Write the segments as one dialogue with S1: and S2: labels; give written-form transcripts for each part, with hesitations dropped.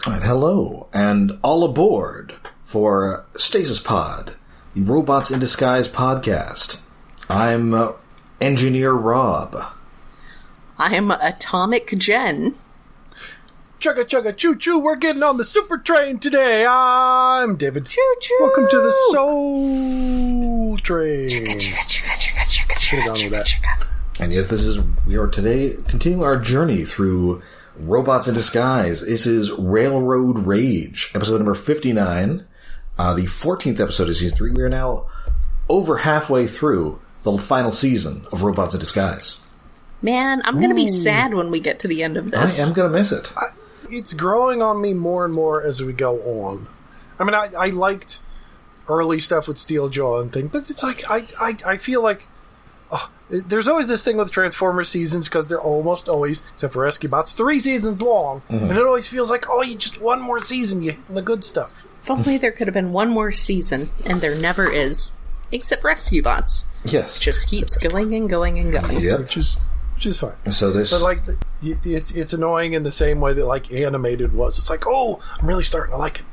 S1: All right, hello, and all aboard for Stasis Pod, the Robots in Disguise podcast. I'm Engineer Rob.
S2: I'm Atomic Jen.
S3: Chugga chugga choo choo, we're getting on the super train today. I'm David.
S2: Choo choo.
S3: Welcome to the Soul Train. Should have gone with that.
S1: And yes, we are today continuing our journey through Robots in Disguise. This is Railroad Rage, episode number 59, the 14th episode of Season 3. We are now over halfway through the final season of Robots in Disguise.
S2: Man, I'm going to be sad when we get to the end of this.
S1: I am going to miss it.
S3: It's growing on me more and more as we go on. I mean, I liked early stuff with Steeljaw and things, but it's like, I feel like there's always this thing with Transformers seasons, because they're almost always, except for Rescue Bots, 3 seasons long, and it always feels like, you just one more season, you're hitting the good stuff.
S2: If only there could have been one more season, and there never is. Except Rescue Bots.
S1: Yes.
S2: Just keeps going and going and going.
S1: Yep.
S3: Which is fine.
S1: So this...
S3: But, like, it's annoying in the same way that, like, animated was. It's like, I'm really starting to like it.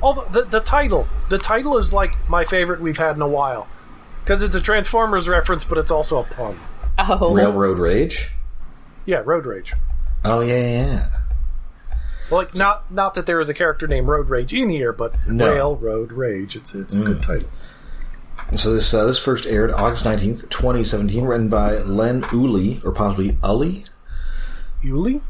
S3: Although, the title is, like, my favorite we've had in a while. Because it's a Transformers reference, but it's also a pun.
S2: Oh.
S1: Railroad Rage?
S3: Yeah, Road Rage.
S1: Oh, yeah.
S3: Well, like, not that there is a character named Road Rage in here, but Railroad Rage. It's a good title.
S1: So this first aired August 19th, 2017, written by Len Uli, or possibly Ully.
S3: Uli?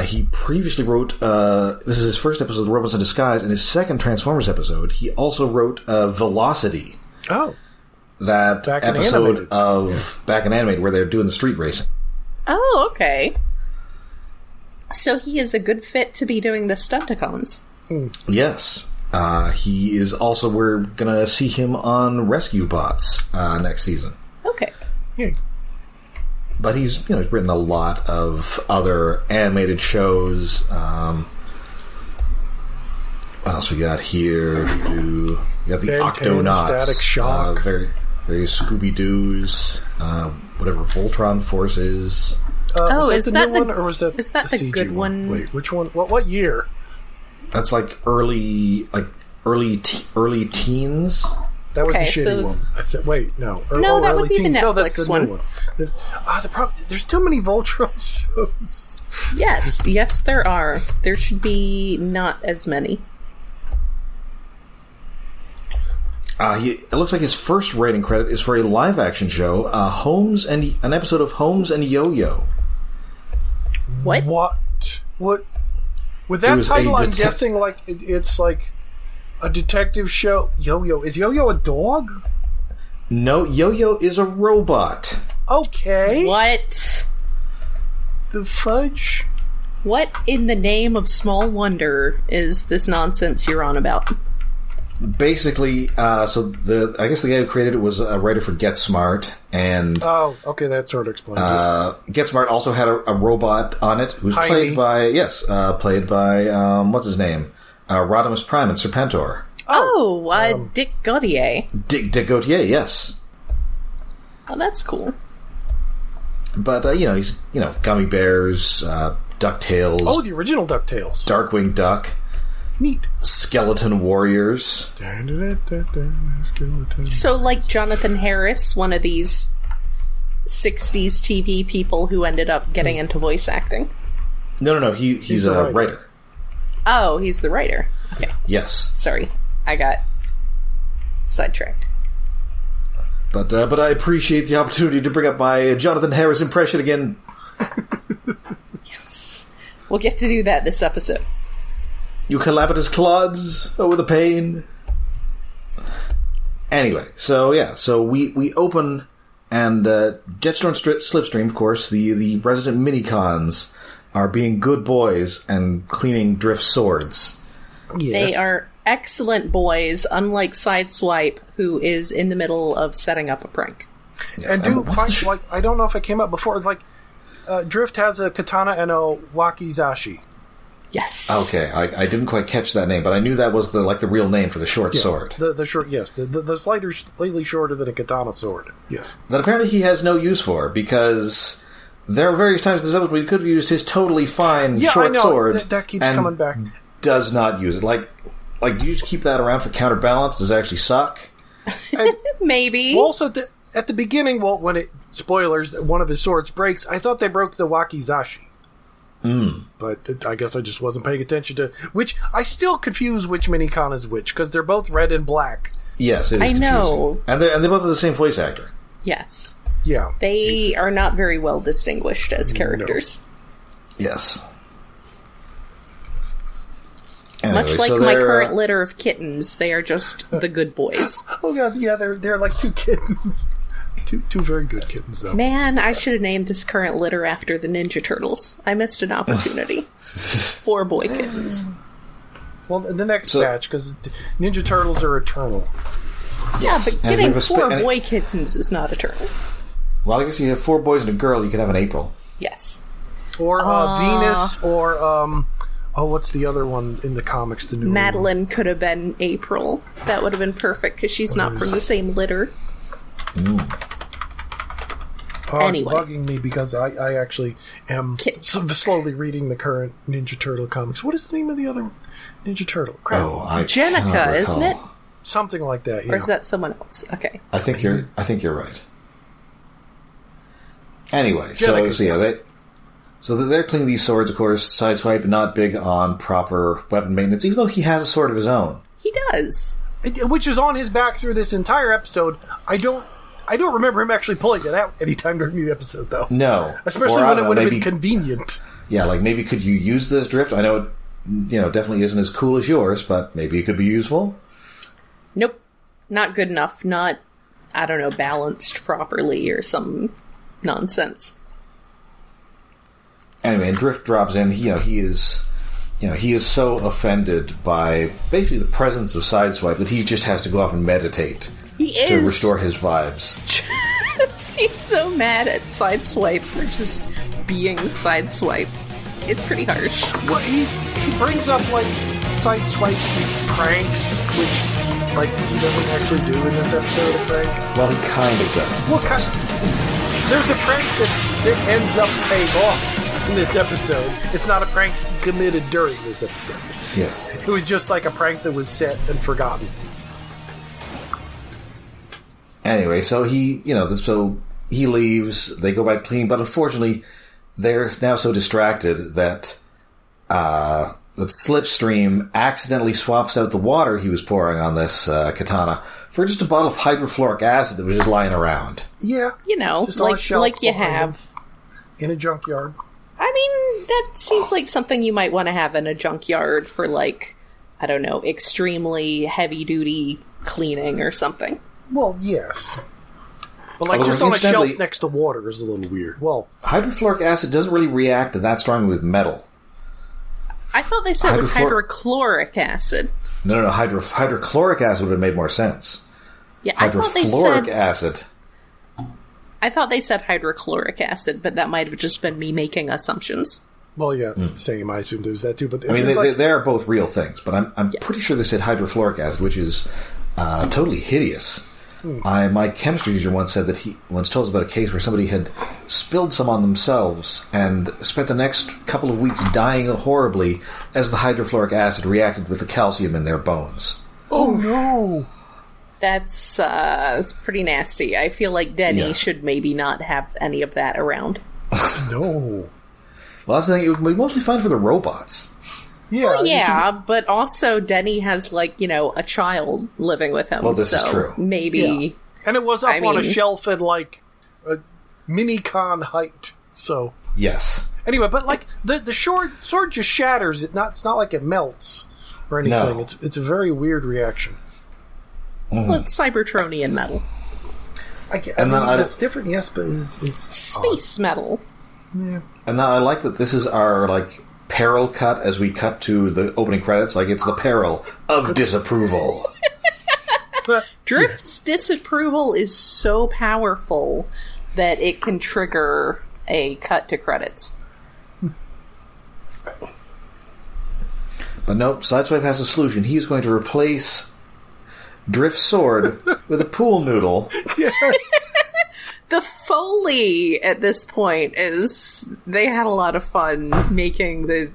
S1: He previously wrote, this is his first episode of Robots in Disguise, and his second Transformers episode. He also wrote Velocity.
S3: Oh.
S1: That episode of Back in Animated, where they're doing the street racing.
S2: Oh, okay. So he is a good fit to be doing the Stunticons.
S1: Yes. He is also, we're going to see him on Rescue Bots next season.
S2: Okay.
S3: Yeah.
S1: But he's written a lot of other animated shows. What else we got here? We got the Octonauts.
S3: Static Shock.
S1: Very Scooby-Doo's. Whatever Voltron Force is.
S2: Is that
S3: the new one, or was that
S2: the
S3: CG
S2: good one?
S3: Wait, which one? What year?
S1: That's like early teens.
S3: That was the shitty one. Wait, no.
S2: No, that
S3: early
S2: would be
S3: teens.
S2: the Netflix
S3: No, that's the
S2: one.
S3: new one. The problem, there's too many Voltron shows.
S2: Yes, there are. There should be not as many.
S1: It looks like his first writing credit is for a live-action show, an episode of Holmes and Yo-Yo.
S2: What?
S3: With that title, I'm guessing like it's like a detective show. Yo-Yo. Is Yo-Yo a dog?
S1: No, Yo-Yo is a robot.
S3: Okay.
S2: What?
S3: The fudge?
S2: What in the name of small wonder is this nonsense you're on about?
S1: Basically, I guess the guy who created it was a writer for Get Smart, and
S3: okay, that sort of explains it.
S1: Get Smart also had a robot on it who's played by what's his name, Rodimus Prime and Serpentor.
S2: Dick Gautier.
S1: Dick Gautier, yes.
S2: Oh, that's cool.
S1: But he's Gummy Bears, DuckTales.
S3: Oh, the original DuckTales.
S1: Darkwing Duck.
S3: Neat.
S1: Skeleton Warriors.
S3: Skeleton.
S2: So, like Jonathan Harris, one of these 60s TV people who ended up getting into voice acting?
S1: No. He's a writer.
S2: Oh, he's the writer. Okay.
S1: Yes.
S2: Sorry, I got sidetracked.
S1: But I appreciate the opportunity to bring up my Jonathan Harris impression again.
S2: Yes. We'll get to do that this episode.
S1: You calamitous clods, the pain. Anyway, so we open, and Jetstone Slipstream, of course, the resident Minicons, are being good boys and cleaning Drift's swords.
S2: Yes. They are excellent boys, unlike Sideswipe, who is in the middle of setting up a prank.
S3: Yes. And I don't know if it came up before, Drift has a katana and a wakizashi.
S2: Yes.
S1: Okay, I didn't quite catch that name, but I knew that was the real name for the short sword.
S3: The short, yes, the slightly shorter than a katana sword. Yes.
S1: That apparently he has no use for, because there are various times in this episode where he could have used his totally fine short sword.
S3: That keeps coming back.
S1: Does not use it. Like, do you just keep that around for counterbalance? Does it actually suck?
S2: Maybe.
S3: Well, also, at the beginning, when spoilers, one of his swords breaks, I thought they broke the wakizashi. But I guess I just wasn't paying attention to which. I still confuse which Minicon is which, because they're both red and black.
S1: Yes, it is confusing.
S2: know.
S1: And they both have the same voice actor.
S2: Yes.
S3: Yeah.
S2: They are not very well distinguished as characters.
S1: No. Yes. Anyway,
S2: Much like my current litter of kittens, they are just the good boys.
S3: Oh god, yeah, they're like two kittens. Two very good kittens, though.
S2: Man, I should have named this current litter after the Ninja Turtles. I missed an opportunity. 4 boy kittens.
S3: Well, the next batch, because Ninja Turtles are eternal.
S2: Yes. Yeah, but getting 4 boy kittens is not eternal.
S1: Well, I guess you have 4 boys and a girl, you could have an April.
S2: Yes.
S3: Or Venus, or, what's the other one in the comics? The new
S2: Madeline
S3: one?
S2: could have been April. That would have been perfect, because she's not from the same litter.
S3: It's
S2: Anyway.
S3: bugging me because I actually am slowly reading the current Ninja Turtle comics. What is the name of the other Ninja Turtle? Crap.
S2: Jenica, isn't it?
S3: Something like that, yeah.
S2: Or is that someone else? Okay.
S1: I think you're right. Anyway, so they're cleaning these swords, of course. Sideswipe not big on proper weapon maintenance, even though he has a sword of his own.
S2: He does.
S3: Which is on his back through this entire episode. I don't remember him actually pulling it out anytime during the episode, though.
S1: No.
S3: Especially when it would have been convenient.
S1: Yeah, like maybe could you use this drift? I know it definitely isn't as cool as yours, but maybe it could be useful.
S2: Nope. Not good enough. Not, I don't know, balanced properly or some nonsense.
S1: Anyway, and Drift drops in. He is so offended by basically the presence of Sideswipe that he just has to go off and meditate to restore his vibes.
S2: He's so mad at Sideswipe for just being Sideswipe. It's pretty harsh.
S3: Well, he brings up like Sideswipe pranks, which like he doesn't actually do in this episode. A prank.
S1: Well, he kind of does.
S3: There's a prank that ends up paying off in this episode. It's not a prank he committed during this episode.
S1: Yes.
S3: It was just like a prank that was set and forgotten.
S1: Anyway, so he leaves. They go back clean, but unfortunately, they're now so distracted that Slipstream accidentally swaps out the water he was pouring on this katana for just a bottle of hydrofluoric acid that was just lying around.
S3: Yeah,
S2: just like you have
S3: in a junkyard.
S2: I mean, that seems like something you might want to have in a junkyard for, like, I don't know, extremely heavy-duty cleaning or something.
S3: Well, yes. But, like, just on a shelf next to water is a little weird. Well,
S1: hydrofluoric acid doesn't really react that strongly with metal.
S2: I thought they said it was hydrochloric acid.
S1: No, hydrochloric acid would have made more sense.
S2: Yeah,
S1: hydrofluoric acid.
S2: I thought they said hydrochloric acid, but that might have just been me making assumptions.
S3: Well, yeah, same. I assumed there was that too. But
S1: I mean, they are both real things. But I'm pretty sure they said hydrofluoric acid, which is totally hideous. My chemistry teacher once said that he once told us about a case where somebody had spilled some on themselves and spent the next couple of weeks dying horribly as the hydrofluoric acid reacted with the calcium in their bones.
S3: Oh no!
S2: That's pretty nasty. I feel like Denny should maybe not have any of that around.
S3: No.
S1: Well, that's the thing. We mostly find for the robots.
S3: Yeah,
S2: but also Denny has, like, a child living with him.
S1: Well, this is true.
S2: Maybe.
S3: Yeah. And it was up on a shelf at, like, a mini-con height, so...
S1: Yes.
S3: Anyway, but, like, the sword just shatters. It's not like it melts or anything. No. It's a very weird reaction.
S2: Well, it's Cybertronian metal.
S3: That's different, yes, but it's
S2: space metal.
S3: Yeah.
S1: And now I like that this is our, like, peril cut as we cut to the opening credits. Like, it's the peril of disapproval.
S2: Drift's disapproval is so powerful that it can trigger a cut to credits.
S1: But nope, Sideswipe has a solution. He's going to replace Drift's sword with a pool noodle.
S3: Yes.
S2: The Foley at this point is they had a lot of fun making the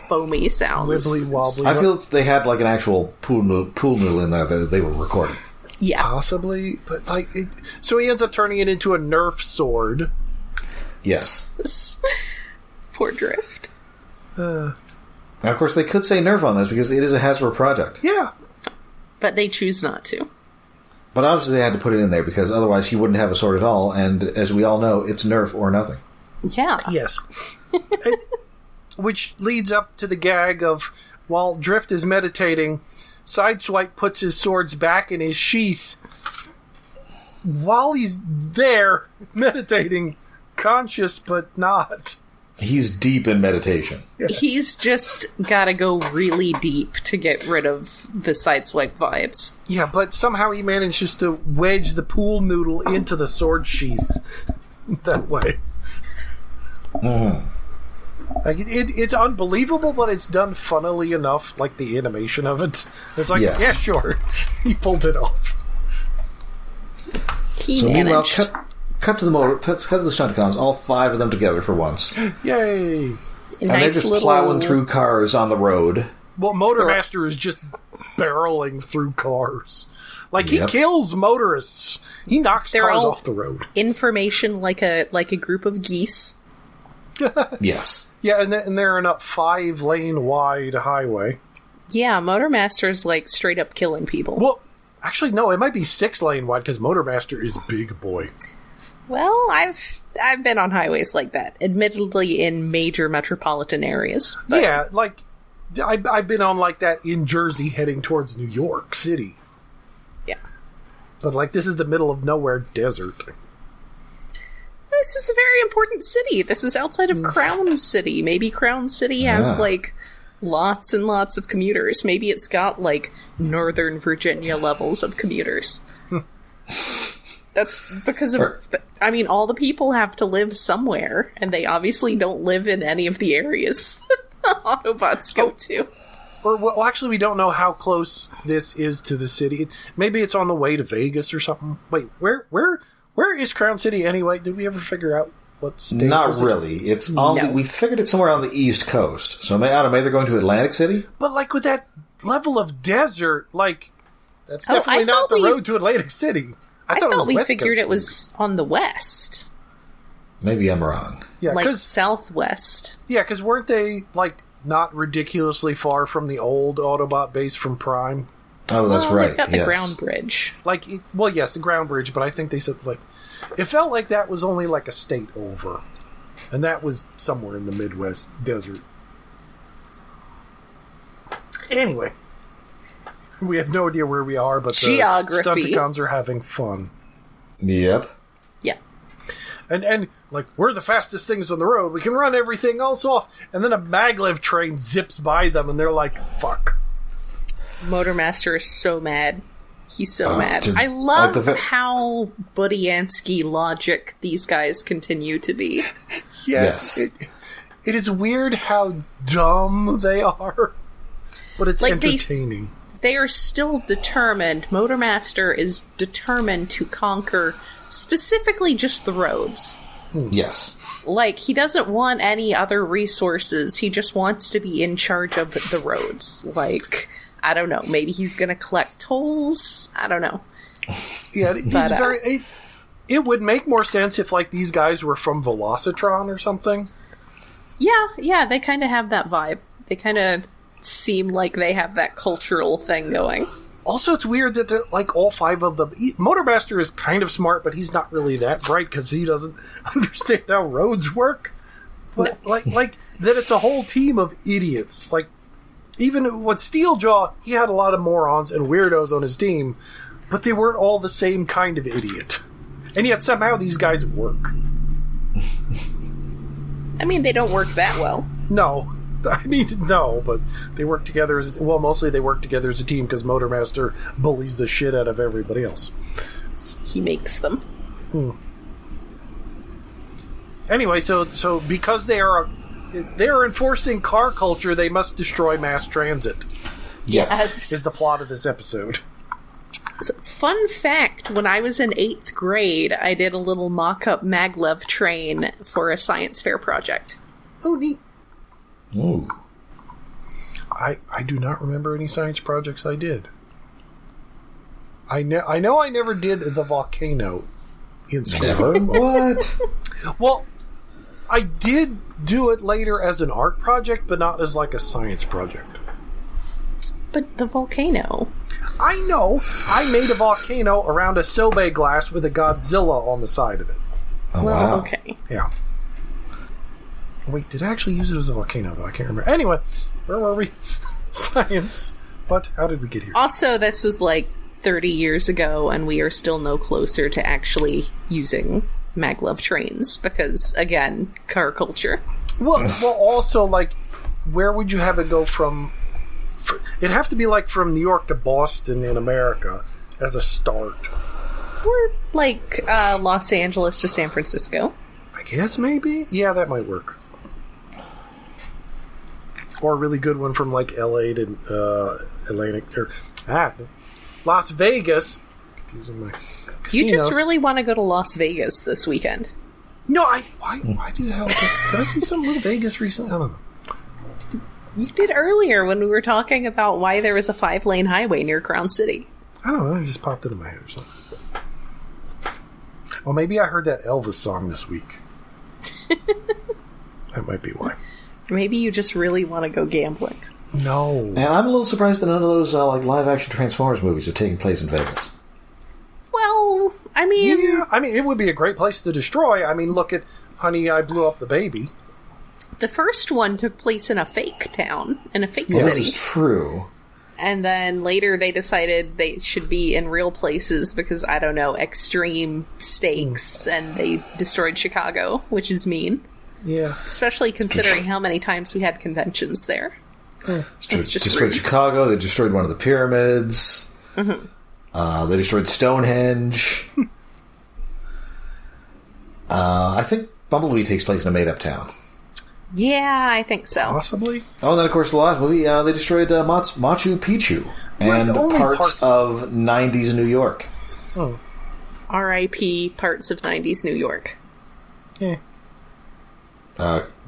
S2: foamy sounds.
S3: Wibbly wobbly.
S1: I feel they had like an actual pool noodle in there that they were recording.
S2: Yeah.
S3: Possibly, but so he ends up turning it into a Nerf sword.
S1: Yes.
S2: Poor Drift.
S1: Now, of course, they could say Nerf on this because it is a Hasbro project.
S3: Yeah.
S2: But they choose not to.
S1: But obviously they had to put it in there because otherwise he wouldn't have a sword at all, and as we all know, it's Nerf or nothing.
S2: Yeah.
S3: Yes. Which leads up to the gag of, while Drift is meditating, Sideswipe puts his swords back in his sheath while he's there, meditating, conscious but not.
S1: He's deep in meditation.
S2: He's just gotta go really deep to get rid of the Sideswipe vibes.
S3: Yeah, but somehow he manages to wedge the pool noodle into the sword sheath that way. Like it's unbelievable, but it's done funnily enough, like the animation of it. It's like,
S1: yes.
S3: Yeah, sure. He pulled it off.
S2: He
S1: So meanwhile,
S2: managed.
S1: cut to the Stunticons, all 5 of them together for once.
S3: Yay!
S1: And they're
S2: Nice
S1: just
S2: little
S1: plowing through cars on the road.
S3: Well, Motormaster is just barreling through cars. Like, he
S1: Yep.
S3: kills motorists. He knocks
S2: They're
S3: cars
S2: all-
S3: off the road.
S2: information like a group of geese.
S1: Yes.
S3: Yeah, and they're in a 5-lane wide highway.
S2: Yeah, Motormaster's like straight up killing people.
S3: Well, actually, no, it might be 6-lane wide because Motormaster is big boy.
S2: Well, I've been on highways like that, admittedly in major metropolitan areas. But
S3: Yeah, like, I've been on like that in Jersey heading towards New York City.
S2: yeah.
S3: But, like, this is the middle of nowhere desert.
S2: This is a very important city. This is outside of Crown City. Maybe Crown City has,
S1: Yeah.
S2: like, lots and lots of commuters. Maybe it's got, like, Northern Virginia levels of commuters. That's because of... I mean, all the people have to live somewhere, and they obviously don't live in any of the areas Autobots go to.
S3: Or, well, actually, we don't know how close this is to the city. Maybe it's on the way to Vegas or something. Wait, where is Crown City anyway? Did we ever figure out what state?
S1: Not
S3: was it?
S1: really. It's on
S2: No.
S1: we figured it's somewhere on the East Coast. So maybe they're going to Atlantic City?
S3: But, like, with that level of desert, like, that's
S2: Oh,
S3: definitely
S2: I
S3: not
S2: thought
S3: the
S2: we-
S3: road to Atlantic City.
S2: I thought
S3: it was
S2: we
S3: West
S2: figured
S3: Coast
S2: it was on the west.
S1: Maybe I'm wrong.
S3: Yeah,
S2: Like
S3: because
S2: southwest.
S3: weren't they, like, not ridiculously far from the old Autobot base from Prime?
S1: Oh, that's
S2: Well,
S1: right.
S2: they've got the
S1: yes.
S2: ground bridge.
S3: Like, well, yes, the ground bridge, but I think they said, like, it felt like that was only like a state over. And that was somewhere in the Midwest desert. Anyway. We have no idea where we are, but the
S2: Geography.
S3: Stunticons are having fun.
S1: Yep.
S2: Yeah.
S3: And like, we're the fastest things on the road. We can run everything else off. And then a maglev train zips by them, and they're like, fuck.
S2: Motormaster is so mad. He's so mad.
S1: dude,
S2: I love
S1: like
S2: how Budiansky logic these guys continue to be.
S3: Yes.
S1: Yes.
S3: It is weird how dumb they are. But it's
S2: Like,
S3: entertaining.
S2: They are still determined. Motormaster is determined to conquer specifically just the roads.
S1: Yes.
S2: Like, he doesn't want any other resources. He just wants to be in charge of the roads. Like, I don't know. Maybe he's gonna collect tolls. I don't know.
S3: Yeah, it's
S2: But,
S3: very. It would make more sense if, like, these guys were from Velocitron or something.
S2: Yeah, they kind of have that vibe. They kind of seem like they have that cultural thing going.
S3: Also, it's weird that they're, like, all 5 of them. Motormaster is kind of smart, but he's not really that bright because he doesn't understand how roads work. But like that, it's a whole team of idiots. Like, even with Steeljaw, he had a lot of morons and weirdos on his team, but they weren't all the same kind of idiot. And yet somehow these guys work.
S2: I mean, they don't work that well.
S3: No. I mean, no, but they work together as... Well, mostly they work together as a team because Motormaster bullies the shit out of everybody else.
S2: He makes them.
S3: Anyway, so because they're enforcing car culture, they must destroy mass transit,
S1: Yes.
S3: is the plot of this episode.
S2: So, fun fact, when I was in 8th grade, I did a little mock-up maglev train for a science fair project.
S3: Oh, neat.
S1: Ooh.
S3: I do not remember any science projects I did. I know I never did the volcano in school.
S1: What?
S3: Well, I did do it later as an art project, but not as like a science project.
S2: But the volcano...
S3: I know. I made a volcano around a Sobe glass with a Godzilla on the side of it.
S1: Oh,
S2: well,
S1: wow.
S2: okay.
S3: Yeah. Wait, did I actually use it as a volcano, though? I can't remember. Anyway, where were we? Science. But how did we get here?
S2: Also, this was like 30 years ago, and we are still no closer to actually using maglev trains, because, again, car culture.
S3: Well, also, like, where would you have it go from... It'd have to be, like, from New York to Boston in America as a start.
S2: Or, like, Los Angeles to San Francisco.
S3: I guess, maybe? Yeah, that might work. Or a really good one from, like, L.A. to Atlantic... Or, Las Vegas. Confusing my casinos.
S2: You just really want to go to Las Vegas this weekend.
S3: No, why do the hell... Did I see something with Vegas recently? I don't know.
S2: You did earlier when we were talking about why there was a 5-lane highway near Crown City.
S3: I don't know, it just popped into my head or something. Well, maybe I heard that Elvis song this week. That might be why.
S2: Maybe you just really want to go gambling.
S3: No.
S1: And I'm a little surprised that none of those like live-action Transformers movies are taking place in Vegas.
S2: Well, I mean...
S3: Yeah, I mean, it would be a great place to destroy. I mean, look at Honey, I Blew Up the Baby.
S2: The first one took place in a fake town, in a fake
S1: Well,
S2: city.
S1: this is true.
S2: And then later they decided they should be in real places because, I don't know, extreme stakes, and they destroyed Chicago, which is mean.
S3: Yeah.
S2: Especially considering how many times we had conventions there.
S1: It's destroyed Chicago, they destroyed one of the pyramids, they destroyed Stonehenge. I think Bumblebee takes place in a made-up town.
S2: Yeah, I think so.
S3: Possibly.
S1: Oh, and then, of course, the last movie, they destroyed Machu Picchu and parts of 90s New York.
S3: Oh.
S2: R.I.P. parts of 90s New York.
S3: Yeah.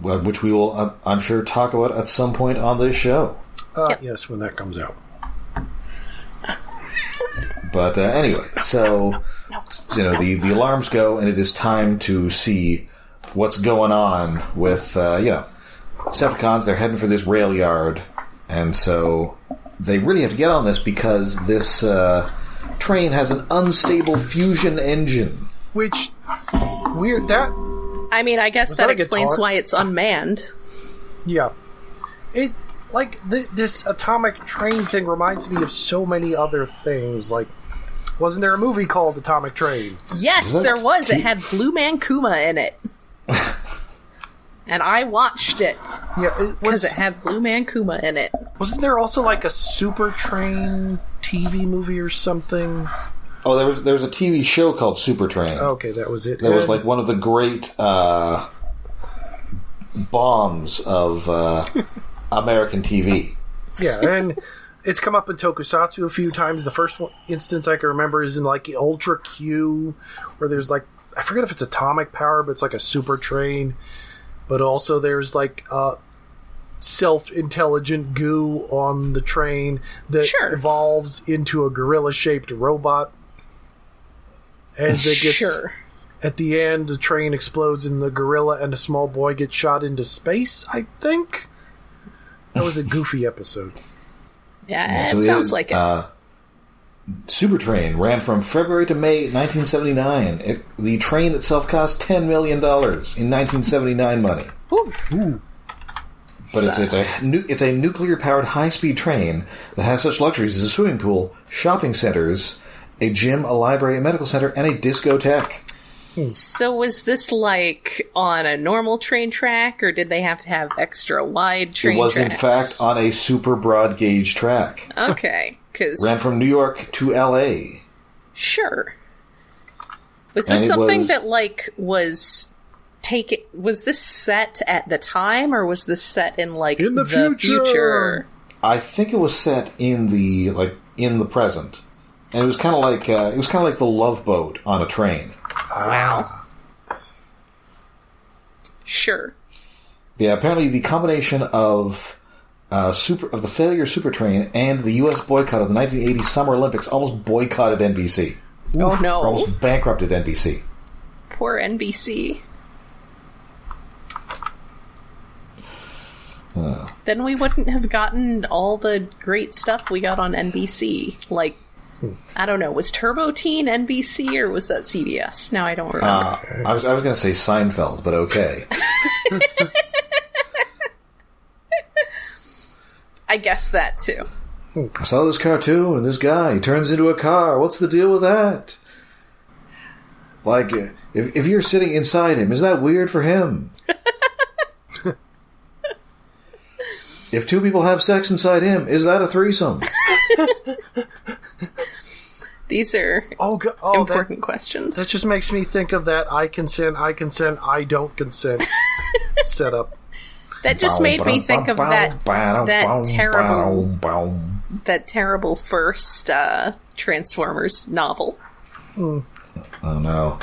S1: Which we will, I'm sure, talk about at some point on this show.
S2: Yep.
S3: Yes, when that comes out.
S1: But anyway, so, you know, the alarms go, and it is time to see what's going on with, Decepticons. They're heading for this rail yard, and so they really have to get on this because this train has an unstable fusion engine.
S3: Which, weird, that...
S2: I mean, I guess that explains why it's unmanned.
S3: Yeah. It, like, this atomic train thing reminds me of so many other things, like... Wasn't there a movie called Atomic Train?
S2: Yes, there was. It had Blue Man Kuma in it. And I watched it.
S3: Yeah,
S2: because it had Blue Man Kuma in it.
S3: Wasn't there also like a Super Train TV movie or something?
S1: Oh, there was a TV show called Super Train.
S3: Okay, that was it.
S1: That was like one of the great bombs of American TV.
S3: Yeah, and it's come up in Tokusatsu a few times. The first instance I can remember is in like Ultra Q, where there's like, I forget if it's atomic power, but it's like a super train. But also there's like self-intelligent goo on the train that evolves into a gorilla-shaped robot. And it gets, at the end, the train explodes and the gorilla and a small boy get shot into space, I think. That was a goofy episode.
S2: Yeah, so it sounds like it.
S1: Super Train ran from February to May 1979. The train itself cost $10 million in 1979 money.
S3: Ooh.
S1: But it's a nuclear-powered high-speed train that has such luxuries as a swimming pool, shopping centers, a gym, a library, a medical center, and a discotheque.
S2: So was this like on a normal train track, or did they have to have extra wide train tracks?
S1: It was, in fact, on a super broad gauge track.
S2: Okay, because...
S1: Ran from New York to L.A.
S2: Sure. Was this something that, like, was this set at the time, or was this set in, like,
S3: in the future?
S1: I think it was set in the present. And it was kind of like the Love Boat on a train.
S2: Wow. Sure.
S1: Yeah, apparently the combination of the failure of Super Train and the U.S. boycott of the 1980 Summer Olympics almost boycotted NBC.
S2: Oh no!
S1: Or almost bankrupted NBC.
S2: Poor NBC. Then we wouldn't have gotten all the great stuff we got on NBC. Like, I don't know, was Turbo Teen NBC or was that CBS? Now I don't remember.
S1: I was going to say Seinfeld, but okay.
S2: I guess that too.
S1: I saw this cartoon, this guy turns into a car. What's the deal with that? Like, if you're sitting inside him, is that weird for him? If two people have sex inside him, is that a threesome?
S2: These are important questions.
S3: That just makes me think of that I consent, I don't consent setup.
S2: That just made me think of that terrible first Transformers novel.
S1: Oh no.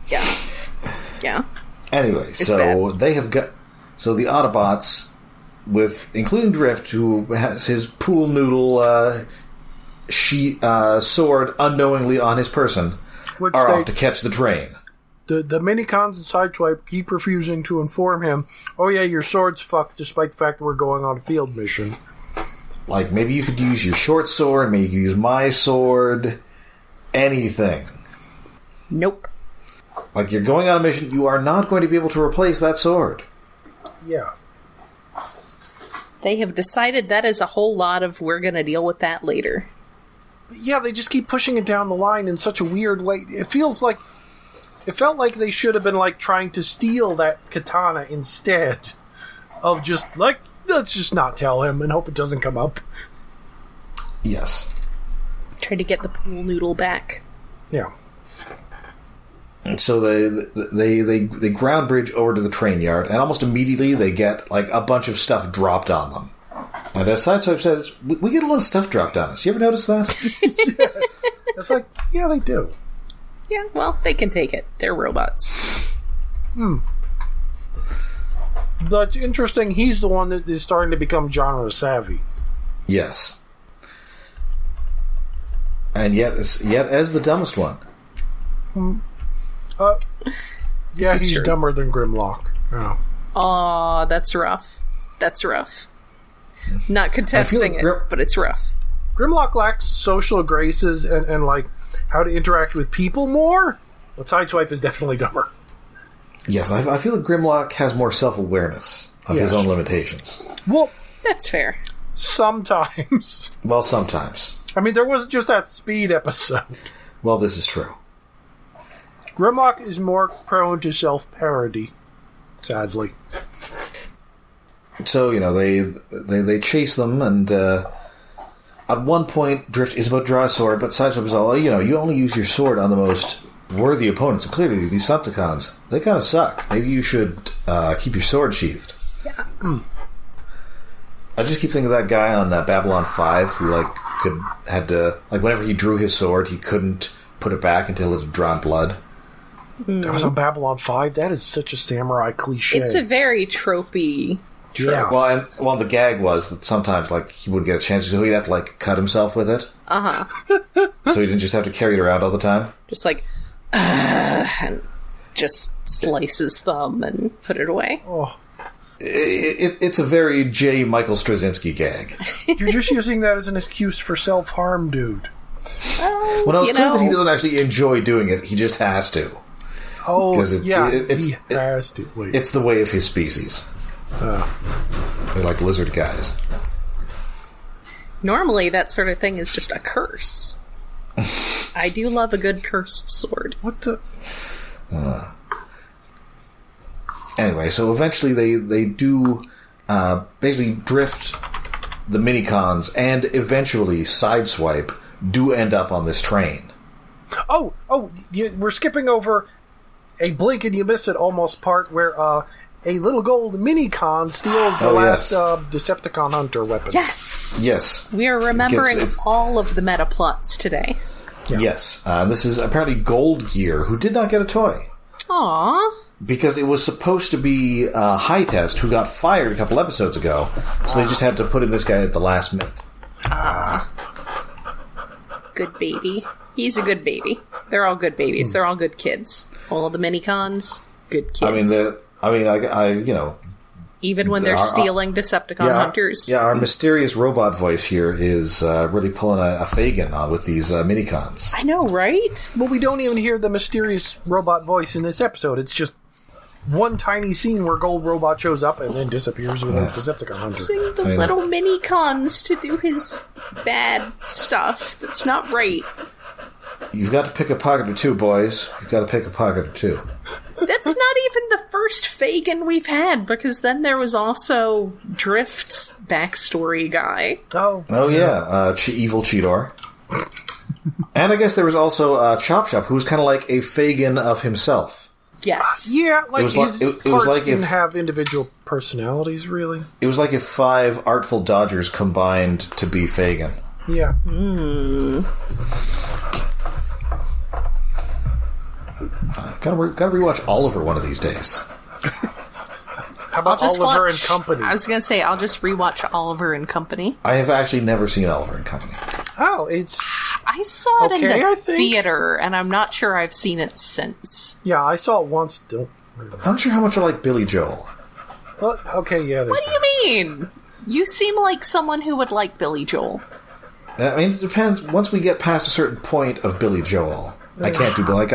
S2: Yeah.
S1: Anyway,
S2: It's
S1: so
S2: bad.
S1: they have got the Autobots, including Drift, who has his pool noodle sword unknowingly on his person, are off to catch the train.
S3: The Minicons and Sideswipe keep refusing to inform him, oh yeah, your sword's fucked, despite the fact that we're going on a field mission.
S1: Like, maybe you could use your short sword, maybe you could use my sword, anything.
S2: Nope.
S1: Like, you're going on a mission, you are not going to be able to replace that sword.
S3: Yeah.
S2: They have decided that is a whole lot of we're going to deal with that later.
S3: Yeah, they just keep pushing it down the line in such a weird way. It felt like they should have been, like, trying to steal that katana instead of just, like, let's just not tell him and hope it doesn't come up.
S1: Yes.
S2: Try to get the pool noodle back.
S3: Yeah.
S1: And so they ground bridge over to the train yard, and almost immediately they get, like, a bunch of stuff dropped on them. And as Sideswipe says, we get a lot of stuff dropped on us. You ever notice that?
S3: Yes. It's like, yeah, they do.
S2: Yeah, well, they can take it. They're robots.
S3: But it's interesting, he's the one that is starting to become genre savvy.
S1: Yes. And yet as the dumbest one.
S3: Yeah,
S2: is
S3: he's
S2: true.
S3: dumber than Grimlock. Oh.
S2: Aw, that's rough. That's rough. Not contesting it, but it's rough.
S3: Grimlock lacks social graces and like, how to interact with people more, but Sideswipe is definitely dumber.
S1: Yes, I feel that Grimlock has more self-awareness of his own limitations.
S3: Well,
S2: That's fair.
S3: sometimes.
S1: Well, sometimes.
S3: I mean, there was just that speed episode.
S1: Well, this is true.
S3: Grimlock is more prone to self-parody, sadly.
S1: So, they chase them, and at one point, Drift is about to draw a sword, but Sideswipe is all, you only use your sword on the most worthy opponents. And clearly, these Stunticons, they kind of suck. Maybe you should keep your sword sheathed.
S2: Yeah.
S1: I just keep thinking of that guy on Babylon 5 who, had to, whenever he drew his sword, he couldn't put it back until it had drawn blood.
S3: That was on Babylon 5? That is such a samurai cliche.
S2: It's a very tropey.
S3: Yeah.
S1: Well, the gag was that sometimes, he wouldn't get a chance, so he'd have to, cut himself with it.
S2: Uh-huh.
S1: So he didn't just have to carry it around all the time.
S2: Just and just slice his thumb and put it away.
S3: Oh.
S1: It's a very J. Michael Straczynski gag.
S3: You're just using that as an excuse for self-harm, dude.
S2: Well,
S1: When I was clear that he doesn't actually enjoy doing it, he just has to.
S3: Oh,
S1: he
S3: has to. Wait.
S1: It's the way of his species. They're like lizard guys.
S2: Normally, that sort of thing is just a curse. I do love a good cursed sword.
S3: What the...
S1: Anyway, so eventually they do basically Drift, the Minicons, and eventually Sideswipe do end up on this train.
S3: We're skipping over a blink and you miss it almost part where a little gold mini-con steals the last Decepticon hunter weapon.
S2: Yes!
S1: Yes.
S2: We are remembering all of the meta plots today.
S1: Yeah. Yes. This is apparently Gold Gear, who did not get a toy.
S2: Aww.
S1: Because it was supposed to be High Test, who got fired a couple episodes ago, so they just had to put in this guy at the last minute.
S2: Good baby. He's a good baby. They're all good babies. They're all good kids. All the mini-cons, good kids. Even when they're stealing Decepticon hunters.
S1: Yeah, our mysterious robot voice here is really pulling a Fagin with these mini-cons.
S2: I know, right?
S3: Well, we don't even hear the mysterious robot voice in this episode. It's just one tiny scene where Gold Robot shows up and then disappears with a Decepticon hunter.
S2: Using the little mini-cons to do his bad stuff. That's not right.
S1: You've got to pick a pocket or two, boys. You've got to pick a pocket or two.
S2: That's not even the first Fagin we've had, because then there was also Drift's backstory guy.
S3: Oh
S1: yeah. Evil Cheetor. And I guess there was also Chop Chop, who was kind of like a Fagin of himself.
S2: Yes.
S3: Yeah, like his parts
S1: like
S3: didn't have individual personalities, really.
S1: It was like if 5 Artful Dodgers combined to be Fagin.
S3: Yeah.
S1: Gotta rewatch Oliver one of these days.
S3: How about Oliver and Company?
S2: I was going to say, I'll just rewatch Oliver and Company.
S1: I have actually never seen Oliver and Company.
S3: Oh, it's...
S2: I saw it in the theater, and I'm not sure I've seen it since.
S3: Yeah, I saw it once.
S1: I'm not sure how much I like Billy Joel.
S3: Well, okay, yeah.
S2: What do you mean? You seem like someone who would like Billy Joel.
S1: I mean, it depends. Once we get past a certain point of Billy Joel, I can't do Billy.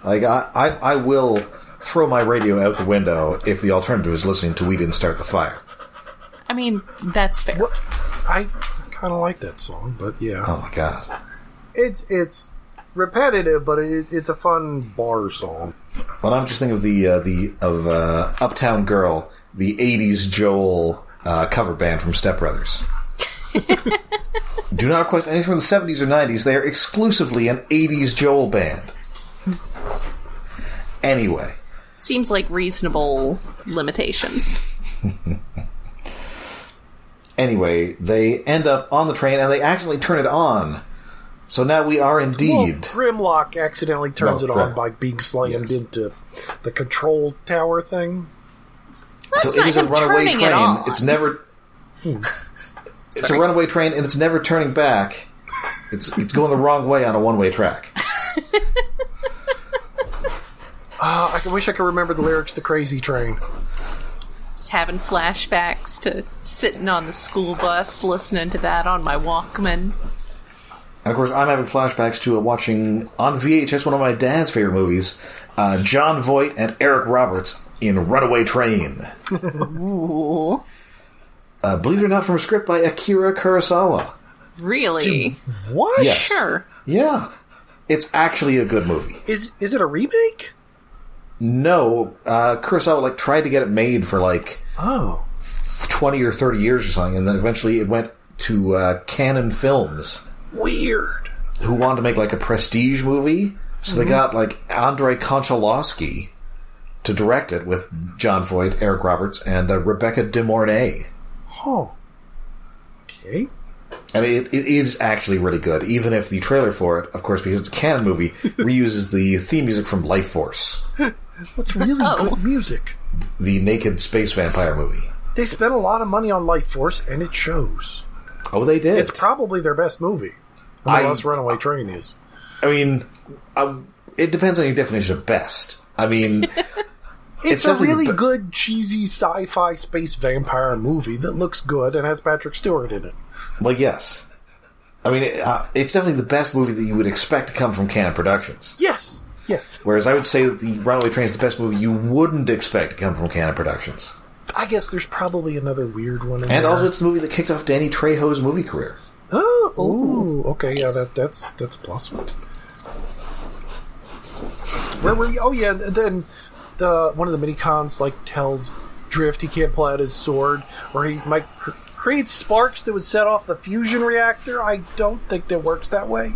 S1: I will throw my radio out the window if the alternative is listening to We Didn't Start the Fire.
S2: I mean, that's fair.
S3: Well, I kind of like that song, but yeah.
S1: Oh my god.
S3: It's repetitive, but it's a fun bar song.
S1: Well, I'm just thinking of Uptown Girl, the 80s Joel cover band from Step Brothers. Do not request anything from the 70s or 90s. They are exclusively an 80s Joel band. Anyway.
S2: Seems like reasonable limitations.
S1: Anyway, they end up on the train and they accidentally turn it on. So now we are indeed...
S3: Well, Grimlock accidentally turns it on by being slammed into the control tower thing.
S2: That's
S1: so it is a runaway train. It's never...
S2: It's
S1: a runaway train and it's never turning back. It's going the wrong way on a one-way track.
S3: I wish I could remember the lyrics to Crazy Train.
S2: Just having flashbacks to sitting on the school bus, listening to that on my Walkman.
S1: And of course, I'm having flashbacks to watching on VHS one of my dad's favorite movies, John Voight and Eric Roberts in Runaway Train.
S2: Ooh.
S3: Believe it or not, from a script by Akira Kurosawa.
S2: Really?
S3: What?
S1: Yes.
S2: Sure.
S1: Yeah. It's actually a good movie.
S3: Is it a remake?
S1: No. Kurosawa tried to get it made for 20 or 30 years or something, and then eventually it went to Canon Films.
S3: Weird.
S1: Who wanted to make a prestige movie, so they got Andrei Konchalovsky to direct it with John Voight, Eric Roberts, and Rebecca De Mornay.
S3: Oh. Okay.
S1: And it is actually really good, even if the trailer for it, of course, because it's a Canon movie, reuses the theme music from Life Force.
S3: What's really good music?
S1: The naked space vampire movie.
S3: They spent a lot of money on Life Force, and it shows.
S1: Oh, they did.
S3: It's probably their best movie. Unless Runaway Train is.
S1: I mean, it depends on your definition of best. I mean...
S3: It's a really good, cheesy sci-fi space vampire movie that looks good and has Patrick Stewart in it.
S1: Well, yes. I mean, it's definitely the best movie that you would expect to come from Canon Productions.
S3: Yes. Yes.
S1: Whereas I would say that the Runaway Train is the best movie you wouldn't expect to come from Canon Productions.
S3: I guess there's probably another weird one in there.
S1: And also it's the movie that kicked off Danny Trejo's movie career.
S3: Oh, ooh, okay, nice. Yeah, that's a plus. Where were you? Oh, yeah, then one of the mini-cons tells Drift he can't pull out his sword, or he might create sparks that would set off the fusion reactor. I don't think that works that way.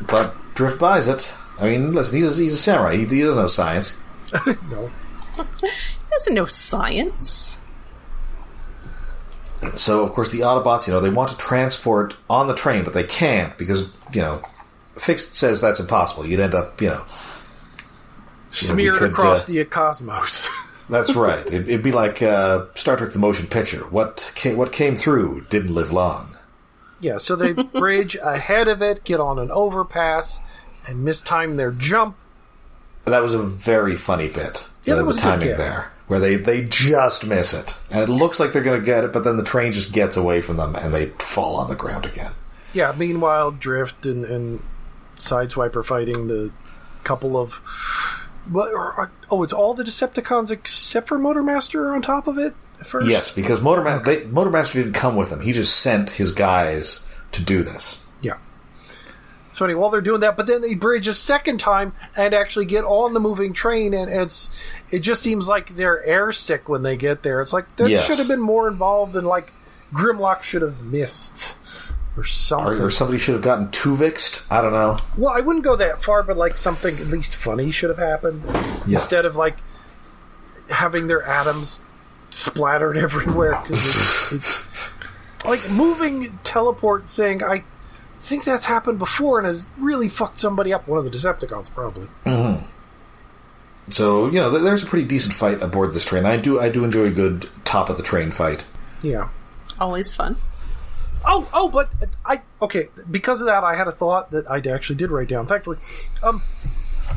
S1: But Drift buys it. I mean, listen, he's a samurai. He doesn't know science.
S3: No.
S2: There's no science.
S1: So, of course, the Autobots, they want to transport on the train, but they can't because, Fixed says that's impossible. You'd end up,
S3: smeared across the cosmos.
S1: That's right. It'd be like Star Trek: The Motion Picture. What came through didn't live long.
S3: Yeah, so they bridge ahead of it, get on an overpass, and mistime their jump.
S1: That was a very funny bit.
S3: Yeah, that was
S1: the
S3: a good
S1: timing
S3: bit.
S1: there, where they just miss it, and it looks like they're going to get it, but then the train just gets away from them, and they fall on the ground again.
S3: Yeah. Meanwhile, Drift and Sideswiper fighting the couple of. It's all the Decepticons except for Motormaster on top of it first?
S1: Yes, because Motormaster didn't come with them. He just sent his guys to do this.
S3: Yeah. So anyway, while they're doing that, but then they bridge a second time and actually get on the moving train, and it just seems like they're airsick when they get there. It's like, that should have been more involved, and like Grimlock should have missed. Or something.
S1: Or somebody should have gotten Tuvixed. I don't know.
S3: Well, I wouldn't go that far, but like something at least funny should have happened.
S1: Yes.
S3: Instead of like having their atoms splattered everywhere. Because it's like moving teleport thing, I think that's happened before and has really fucked somebody up. One of the Decepticons, probably.
S1: Mm-hmm. So, there's a pretty decent fight aboard this train. I do enjoy a good top of the train fight.
S3: Yeah.
S2: Always fun.
S3: But because of that, I had a thought that I actually did write down, thankfully.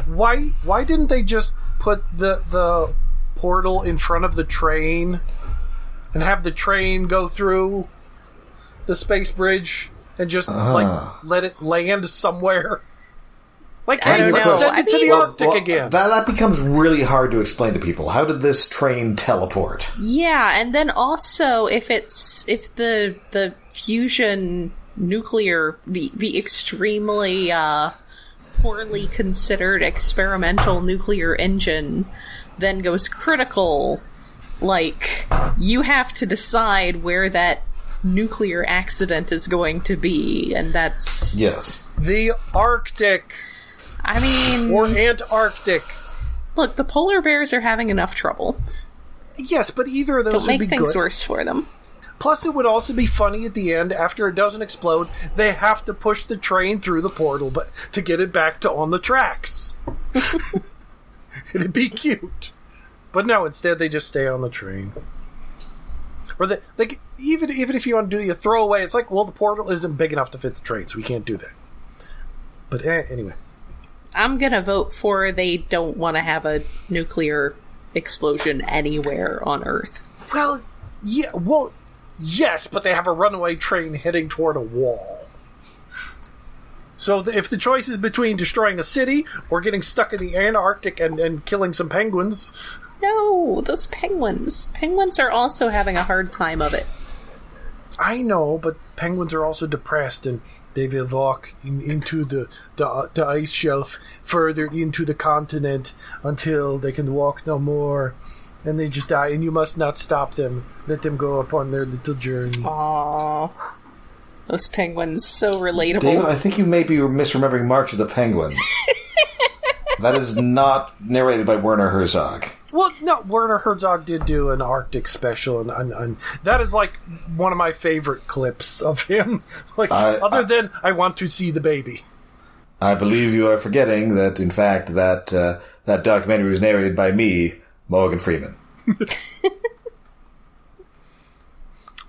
S3: Why didn't they just put the portal in front of the train and have the train go through the space bridge and just let it land somewhere? Like,
S2: I don't know.
S3: send it to the Arctic again.
S1: That becomes really hard to explain to people. How did this train teleport?
S2: Yeah, and then also if the fusion nuclear, the extremely poorly considered experimental nuclear engine then goes critical, like, you have to decide where that nuclear accident is going to be, and that's...
S1: Yes.
S3: The Arctic.
S2: I mean...
S3: Or Antarctic.
S2: Look, the polar bears are having enough trouble.
S3: Yes, but either of those
S2: Don't
S3: would be
S2: make things
S3: good.
S2: worse for them.
S3: Plus, it would also be funny at the end, after it doesn't explode, they have to push the train through the portal but to get it back to on the tracks. It'd be cute. But no, instead they just stay on the train. Or even if you want to do the throwaway, it's like, well, the portal isn't big enough to fit the train, so we can't do that. But anyway.
S2: I'm gonna vote for they don't want to have a nuclear explosion anywhere on Earth.
S3: Yes, but they have a runaway train heading toward a wall. So if the choice is between destroying a city or getting stuck in the Antarctic and killing some penguins...
S2: No, those penguins. Penguins are also having a hard time of it.
S3: I know, but penguins are also depressed, and they will walk into the ice shelf further into the continent until they can walk no more, and they just die, and you must not stop them. Let them go upon their little journey.
S2: Aww. Those penguins, so relatable.
S1: David, I think you may be misremembering March of the Penguins. That is not narrated by Werner Herzog.
S3: Well, no, Werner Herzog did do an Arctic special, and that is like one of my favorite clips of him. Other than I want to see the baby.
S1: I believe you are forgetting that, in fact, that documentary was narrated by me, Morgan Freeman.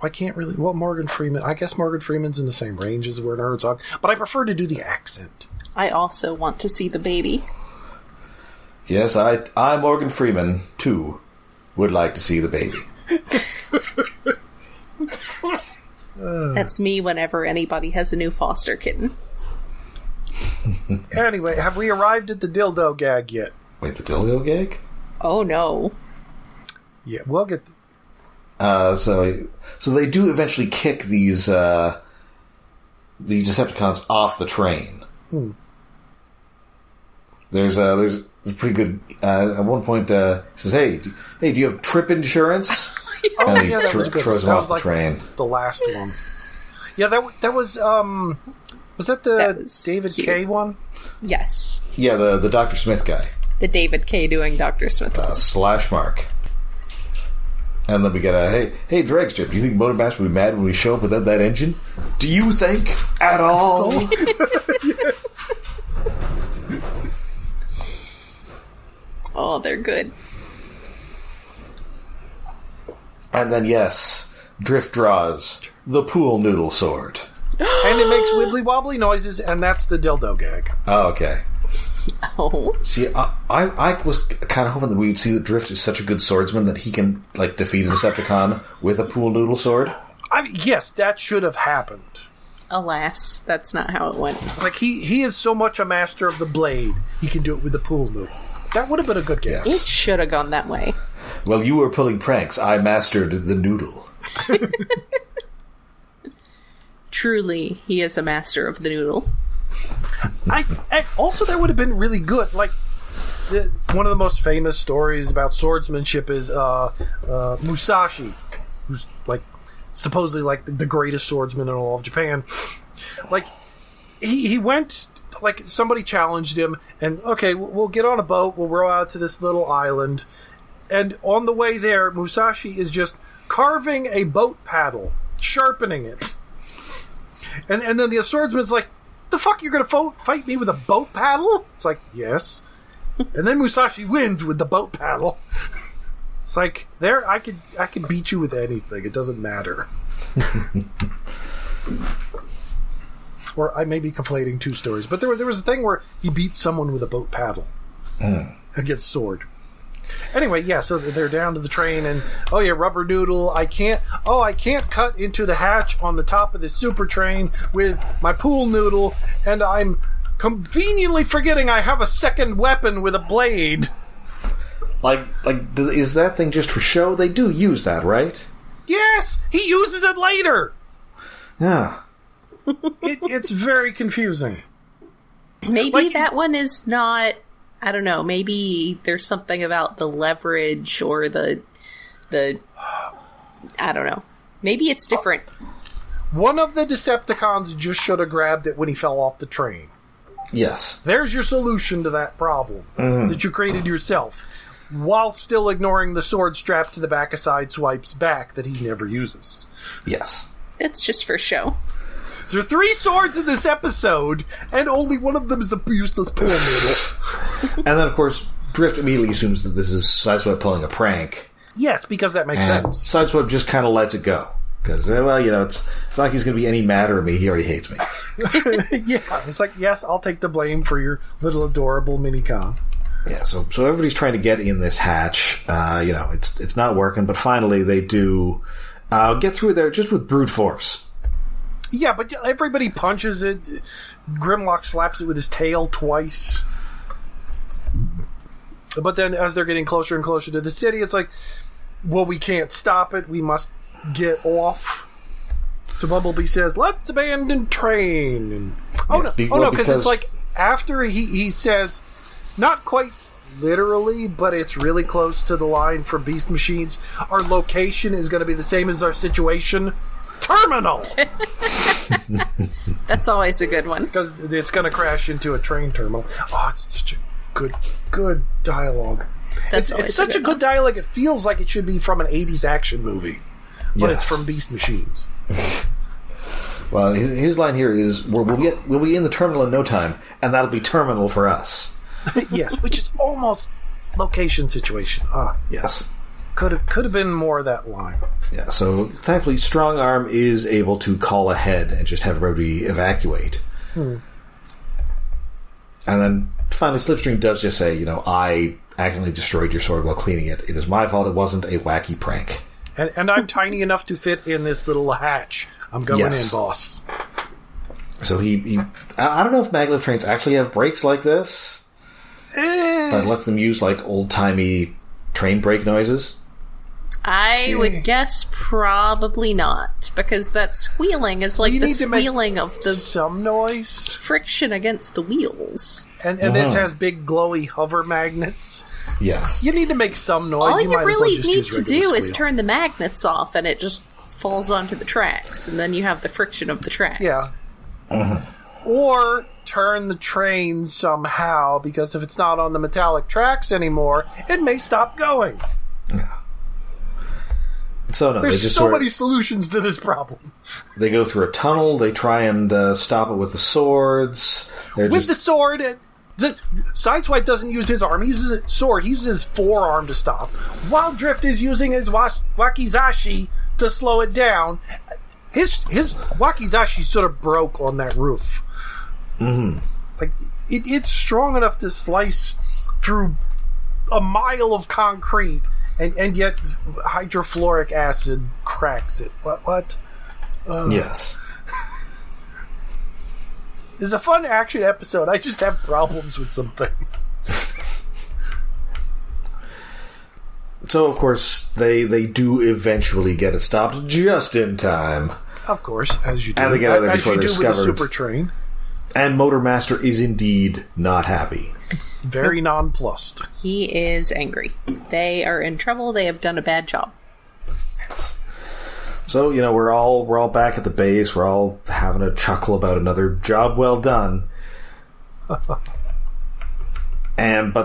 S3: I can't really... Well, Morgan Freeman... I guess Morgan Freeman's in the same range as Werner Herzog, but I prefer to do the accent.
S2: I also want to see the baby.
S1: Yes, I Morgan Freeman, too, would like to see the baby.
S2: That's me whenever anybody has a new foster kitten.
S3: Anyway, have we arrived at the dildo gag yet?
S1: Wait, the dildo gag?
S2: Oh, no.
S3: Yeah, we'll get...
S1: So they do eventually kick these Decepticons off the train. There's pretty good. At one point, he says, "Hey, do you have trip insurance?"
S3: Oh,
S1: and he
S3: yeah, that was good.
S1: throws him
S3: That
S1: off
S3: was
S1: the
S3: like
S1: train.
S3: the last one. Yeah, that was that the
S2: That was
S3: David
S2: cute.
S3: K one?
S2: Yes.
S1: Yeah, the Dr. Smith guy.
S2: The David K. doing Dr. Smith.
S1: Slash Mark. And then we get a, hey, Dragster, do you think Motormaster would be mad when we show up without that engine? Do you think at all?
S3: Yes.
S2: Oh, they're good.
S1: And then, yes, Drift draws the pool noodle sword.
S3: And it makes wibbly-wobbly noises, and that's the dildo gag.
S1: Oh, okay.
S2: Oh.
S1: See, I was kind of hoping that we would see that Drift is such a good swordsman that he can, like, defeat a Decepticon with a pool noodle sword.
S3: Yes, that should have happened.
S2: Alas, that's not how it went.
S3: It's like, he is so much a master of the blade, he can do it with the pool noodle. That would have been a good guess.
S2: It should have gone that way.
S1: Well, you were pulling pranks. I mastered the noodle.
S2: Truly, he is a master of the noodle.
S3: Also, that would have been really good. Like, one of the most famous stories about swordsmanship is Musashi, who's like supposedly like the greatest swordsman in all of Japan. Like, he went, like, somebody challenged him, and okay, we'll get on a boat, we'll row out to this little island, and on the way there, Musashi is just carving a boat paddle, sharpening it. And then the swordsman's like, the fuck, you're gonna fight me with a boat paddle? It's like, yes. And then Musashi wins with the boat paddle. It's like, there, I could beat you with anything. It doesn't matter. Or I may be conflating two stories, but there was a thing where he beat someone with a boat paddle against sword. Anyway, yeah, so they're down to the train, and oh yeah, rubber noodle. I can't cut into the hatch on the top of this super train with my pool noodle, and I'm conveniently forgetting I have a second weapon with a blade.
S1: Like, is that thing just for show? They do use that, right?
S3: Yes, he uses it later.
S1: Yeah.
S3: It's very confusing.
S2: Maybe that one is not. I don't know. Maybe there's something about the leverage or the. I don't know. Maybe it's different.
S3: One of the Decepticons just should have grabbed it when he fell off the train.
S1: Yes.
S3: There's your solution to that problem that you created yourself, while still ignoring the sword strapped to the back of Sideswipe's back that he never uses.
S1: Yes.
S2: It's just for show.
S3: So there are 3 swords in this episode, and only one of them is the useless pool noodle.
S1: And then, of course, Drift immediately assumes that this is Sideswipe pulling a prank.
S3: Yes, because that makes sense.
S1: Sideswipe just kind of lets it go. Because, well, you know, it's not like he's going to be any madder at me. He already hates me.
S3: Yeah, it's like, yes, I'll take the blame for your little adorable minicon.
S1: Yeah, so everybody's trying to get in this hatch. You know, it's not working, but finally they do get through there just with brute force.
S3: Yeah, but everybody punches it. Grimlock slaps it with his tail twice. But then as they're getting closer and closer to the city, it's like, well, we can't stop it. We must get off. So Bumblebee says, let's abandon train. And, because it's like, after he says, not quite literally, but it's really close to the line from Beast Machines, our location is going to be the same as our situation. Terminal!
S2: That's always a good one.
S3: Because it's going to crash into a train terminal. Oh, it's such a good dialogue. It's such a good dialogue, it feels like it should be from an 80s action movie. But it's from Beast Machines.
S1: Well, his line here is, we'll be in the terminal in no time, and that'll be terminal for us.
S3: Yes, which is almost location situation.
S1: Yes.
S3: Could have been more of that line.
S1: Yeah, so thankfully Strong Arm is able to call ahead and just have everybody evacuate. And then finally Slipstream does just say, you know, I accidentally destroyed your sword while cleaning it. It is my fault, it wasn't a wacky prank.
S3: And I'm tiny enough to fit in this little hatch. I'm going in, boss.
S1: So he I don't know if maglev trains actually have brakes like this. But it lets them use, like, old-timey train brake noises.
S2: I would guess probably not, because that squealing is like the squealing of the
S3: some noise
S2: friction against the wheels.
S3: And this has big glowy hover magnets.
S1: Yes.
S3: You need to make some noise.
S2: All you
S3: might
S2: really
S3: as well just
S2: need
S3: use
S2: to
S3: regular
S2: do
S3: squeal.
S2: is turn the magnets off, and it just falls onto the tracks, and then you have the friction of the tracks.
S3: Yeah. Or turn the train somehow, because if it's not on the metallic tracks anymore, it may stop going.
S1: Yeah. So no,
S3: there's
S1: they just
S3: so many solutions to this problem.
S1: They go through a tunnel. They try and stop it with the swords.
S3: With the sword, Sideswipe doesn't use his arm. He uses his sword. He uses his forearm to stop. While Drift is using his wakizashi to slow it down. His wakizashi sort of broke on that roof.
S1: Mm-hmm.
S3: Like it's strong enough to slice through a mile of concrete, and yet hydrofluoric acid cracks it. What?
S1: Yes.
S3: This is a fun action episode. I just have problems with some things.
S1: So, of course, they do eventually get it stopped just in time.
S3: Of course, as you do.
S1: And they get out of there before they're discovered.
S3: With the super train.
S1: And Motormaster is indeed not happy.
S3: Very nonplussed.
S2: He is angry. They are in trouble. They have done a bad job.
S1: Yes. So, we're all back at the base. We're all having a chuckle about another job well done. But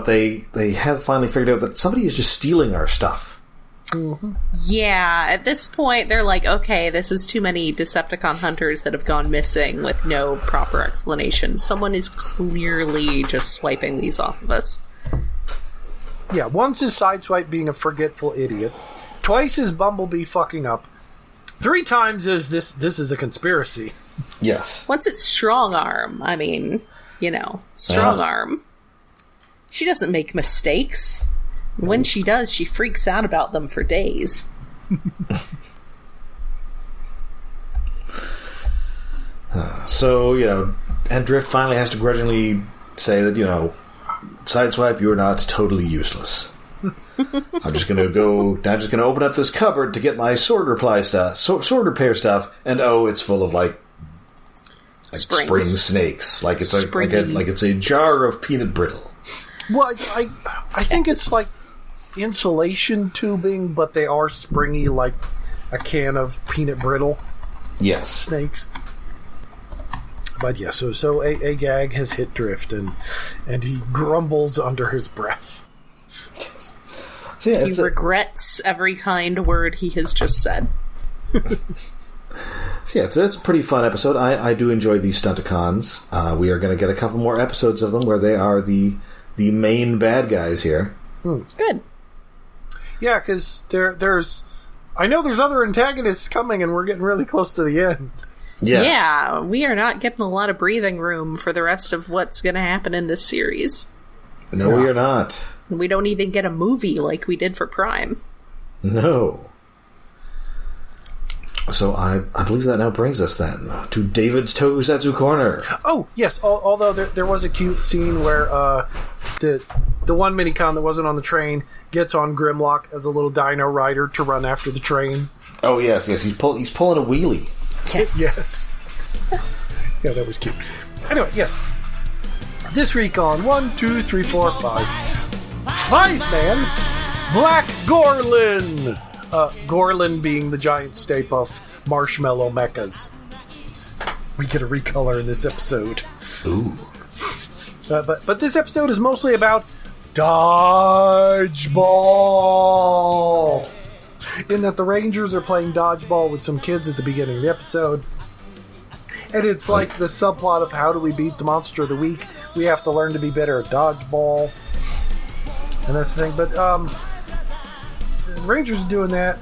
S1: they have finally figured out that somebody is just stealing our stuff.
S3: Mm-hmm.
S2: Yeah, at this point, they're like, okay, this is too many Decepticon hunters that have gone missing with no proper explanation. Someone is clearly just swiping these off of us.
S3: Yeah, once is Sideswipe being a forgetful idiot. Twice is Bumblebee fucking up. 3 times is this is a conspiracy.
S1: Yes.
S2: Once it's Strong Arm, I mean, Strong Arm. She doesn't make mistakes. When she does, she freaks out about them for days.
S1: So, and Drift finally has to grudgingly say that, Sideswipe, you're not totally useless. I'm just gonna open up this cupboard to get my sword repair stuff, and it's full of like spring snakes, like it's a jar of peanut brittle.
S3: Well, I think it's like insulation tubing, but they are springy like a can of peanut brittle.
S1: Yes,
S3: snakes. But yeah, so a gag has hit Drift, and he grumbles under his breath.
S2: So yeah, he regrets every kind word he has just said.
S1: So yeah, it's a pretty fun episode. I do enjoy these Stunticons. We are going to get a couple more episodes of them where they are the main bad guys here.
S2: Good.
S3: Yeah, because there's... I know there's other antagonists coming, and we're getting really close to the end.
S1: Yes.
S2: Yeah, we are not getting a lot of breathing room for the rest of what's going to happen in this series.
S1: No, we are not.
S2: We don't even get a movie like we did for Prime.
S1: No. So I believe that now brings us then to David's Tokusatsu Corner.
S3: Oh, yes. Although there was a cute scene where the one Minicon that wasn't on the train gets on Grimlock as a little dino rider to run after the train.
S1: Oh, yes. He's pulling a wheelie.
S3: Yes. Yeah, that was cute. Anyway, yes. This week on 1, 2, 3, 4, 5. 5-man Black Gorlin. Gorlin being the giant Stay Puft marshmallow mechas. We get a recolor in this episode.
S1: Ooh.
S3: But this episode is mostly about dodgeball. In that the Rangers are playing dodgeball with some kids at the beginning of the episode. And it's like the subplot of how do we beat the monster of the week? We have to learn to be better at dodgeball. And that's the thing. But the Rangers are doing that.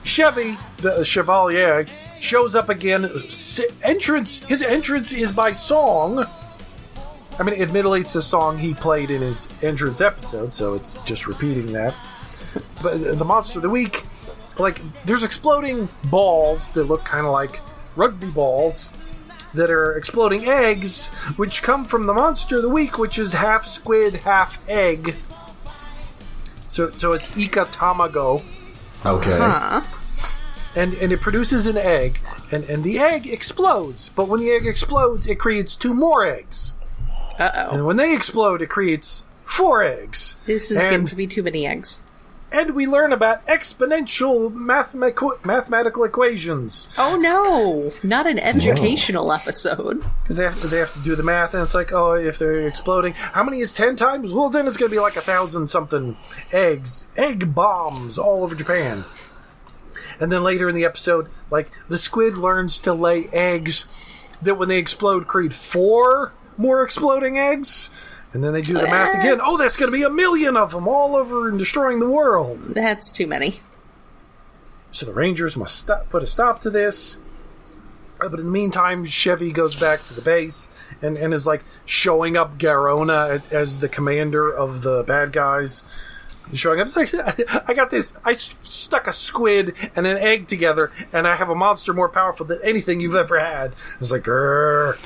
S3: Chevy, the Chevalier, shows up again. His entrance is by song. I mean, admittedly, it's the song he played in his entrance episode, so it's just repeating that. But the monster of the week, like, there's exploding balls that look kind of like rugby balls that are exploding eggs, which come from the monster of the week, which is half squid, half egg. So it's Ika Tamago.
S1: Okay.
S2: Huh.
S3: And it produces an egg, and the egg explodes. But when the egg explodes, it creates 2 more eggs.
S2: Uh-oh.
S3: And when they explode, it creates 4 eggs.
S2: This is going to be too many eggs.
S3: And we learn about exponential mathematical equations.
S2: Oh no! Not an educational episode.
S3: Because they have to do the math, and it's like, oh, if they're exploding, how many is 10 times? Well, then it's going to be like 1,000-something egg bombs all over Japan. And then later in the episode, like, the squid learns to lay eggs that when they explode create 4 more exploding eggs. And then they do the math again. Oh, that's going to be 1 million of them all over and destroying the world.
S2: That's too many.
S3: So the Rangers must put a stop to this. But in the meantime, Chevy goes back to the base and is like showing up Garona as the commander of the bad guys. He's showing up. It's like, I got this. I stuck a squid and an egg together, and I have a monster more powerful than anything you've ever had. It's like, grrr.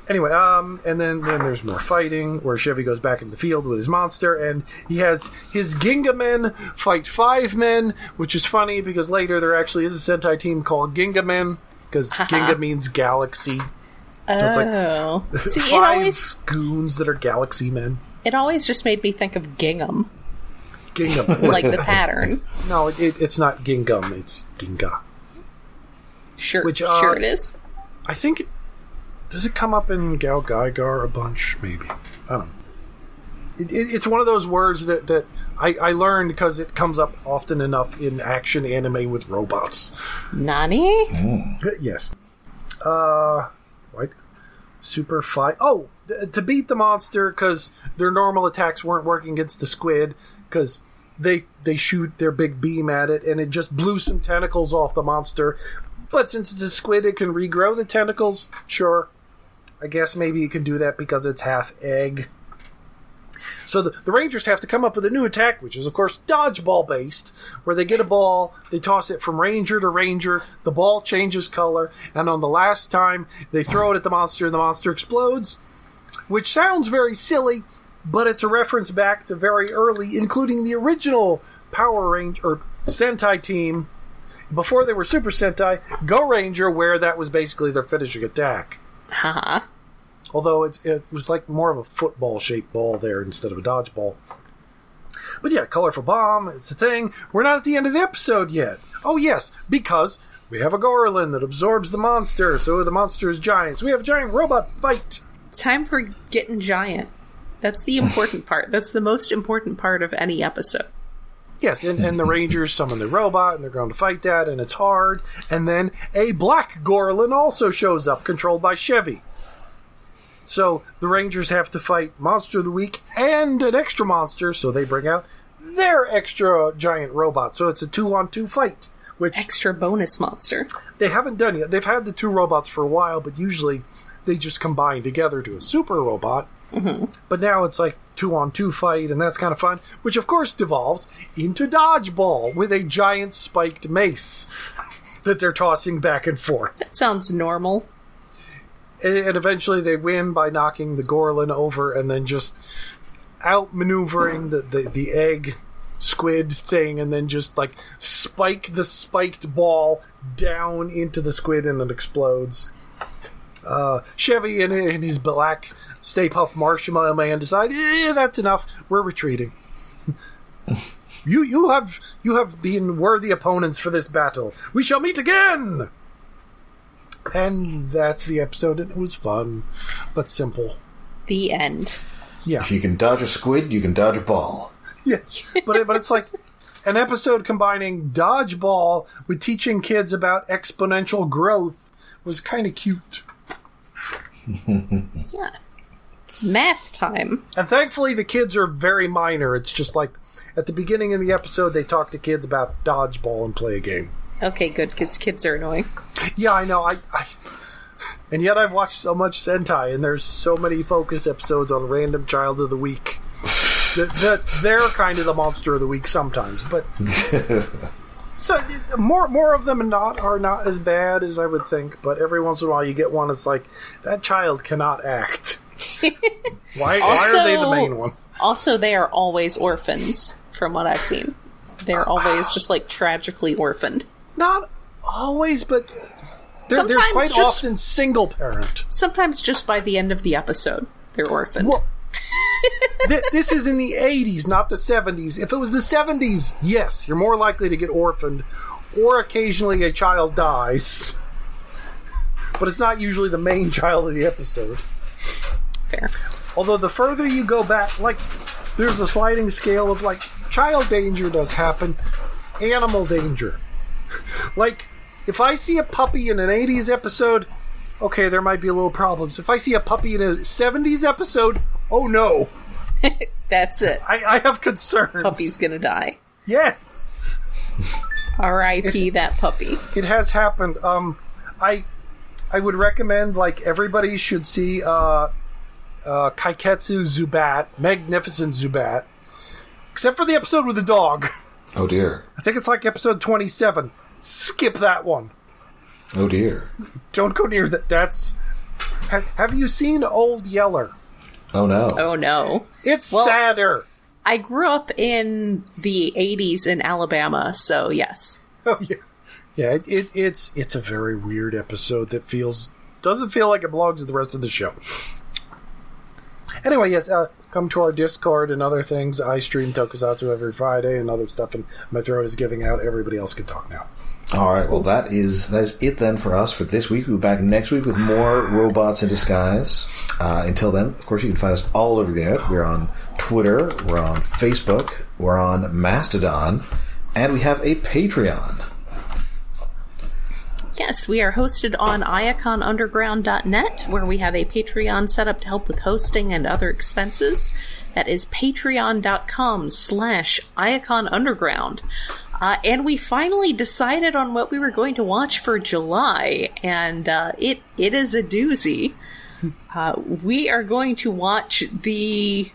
S3: Anyway, and then there's more fighting where Chevy goes back in the field with his monster, and he has his Ginga men fight 5 men, which is funny because later there actually is a Sentai team called Ginga Men because Ginga means galaxy. So it's like
S2: See,
S3: 5 goons that are galaxy men.
S2: It always just made me think of gingham.
S3: Gingham.
S2: Like the pattern.
S3: No, it's not Gingham, it's Ginga.
S2: Sure,
S3: Which,
S2: sure it is.
S3: I think... Does it come up in Gal Gaigar a bunch? Maybe. I don't know. It's one of those words that I learned because it comes up often enough in action anime with robots.
S2: Nani?
S3: Yes. Like super fight. Oh, to beat the monster because their normal attacks weren't working against the squid because they shoot their big beam at it and it just blew some tentacles off the monster. But since it's a squid, it can regrow the tentacles. Sure. I guess maybe you can do that because it's half egg. So the Rangers have to come up with a new attack, which is, of course, dodgeball based, where they get a ball, they toss it from Ranger to Ranger, the ball changes color, and on the last time, they throw it at the monster explodes, which sounds very silly, but it's a reference back to very early, including the original Power Ranger, or Sentai team, before they were Super Sentai, Go Ranger, where that was basically their finishing attack.
S2: Haha.
S3: Although it was like more of a football-shaped ball there instead of a dodgeball. But yeah, colorful bomb, it's a thing. We're not at the end of the episode yet. Oh yes, because we have a Gorlin that absorbs the monster, so the monster is giant. So we have a giant robot fight.
S2: Time for getting giant. That's the important part. That's the most important part of any episode.
S3: Yes, and the Rangers summon the robot, and they're going to fight that, and it's hard. And then a black Gorlin also shows up, controlled by Chevy. So the Rangers have to fight Monster of the Week and an extra monster, so they bring out their extra giant robot. So it's a 2-on-2 fight. Which
S2: extra bonus monster.
S3: They haven't done yet. They've had the 2 robots for a while, but usually they just combine together to a super robot. Mm-hmm. But now it's like 2-on-2 fight, and that's kind of fun, which of course devolves into dodgeball with a giant spiked mace that they're tossing back and forth.
S2: That sounds normal.
S3: And eventually they win by knocking the Gorlin over and then just outmaneuvering the egg squid thing and then just like spike the spiked ball down into the squid and it explodes. Chevy and his black Stay Puft Marshmallow Man decide, that's enough. We're retreating. You have been worthy opponents for this battle. We shall meet again. And that's the episode, and it was fun, but simple.
S2: The end.
S3: Yeah.
S1: If you can dodge a squid, you can dodge a ball.
S3: Yes, but it's like an episode combining dodgeball with teaching kids about exponential growth was kind of cute.
S2: Yeah. It's math time.
S3: And thankfully the kids are very minor. It's just like at the beginning of the episode they talk to kids about dodgeball and play a game.
S2: Okay, good, because kids are annoying.
S3: Yeah, I know. And yet I've watched so much Sentai, and there's so many focus episodes on Random Child of the Week that they're kind of the Monster of the Week sometimes. But so more of them are not as bad as I would think. But every once in a while you get one that's like, that child cannot act. Why are they the main one?
S2: Also, they are always orphans, from what I've seen. They're always just like tragically orphaned.
S3: Not always, but there's quite often single parent.
S2: Sometimes just by the end of the episode, they're orphaned.
S3: Well, this is in the 80s, not the 70s. If it was the 70s, yes, you're more likely to get orphaned, or occasionally a child dies. But it's not usually the main child of the episode.
S2: Fair.
S3: Although the further you go back, like, there's a sliding scale of, like, child danger does happen, animal danger. Like, if I see a puppy in an 80s episode, okay, there might be a little problems. If I see a puppy in a 70s episode, oh no.
S2: That's it.
S3: I have concerns.
S2: Puppy's gonna die.
S3: Yes.
S2: R.I.P. that puppy.
S3: It has happened. I would recommend, like, everybody should see Kaiketsu Zubat, Magnificent Zubat, except for the episode with the dog.
S1: Oh dear.
S3: I think it's like episode 27. Skip that one.
S1: Oh dear.
S3: Don't go near that. That's... Have you seen Old Yeller?
S1: Oh no.
S2: Oh no.
S3: It's sadder.
S2: I grew up in the 80s in Alabama, so yes.
S3: Oh yeah. Yeah, it's a very weird episode that doesn't feel like it belongs to the rest of the show. Anyway, yes, come to our Discord and other things. I stream Tokusatsu every Friday and other stuff, and my throat is giving out. Everybody else can talk now.
S1: All right, well, that is it then for us for this week. We'll be back next week with more Robots in Disguise. Until then, of course, you can find us all over the internet. We're on Twitter, we're on Facebook, we're on Mastodon, and we have a Patreon.
S2: Yes, we are hosted on iaconunderground.net, where we have a Patreon set up to help with hosting and other expenses. That is patreon.com/iaconunderground. And we finally decided on what we were going to watch for July, and it is a doozy. We are going to watch the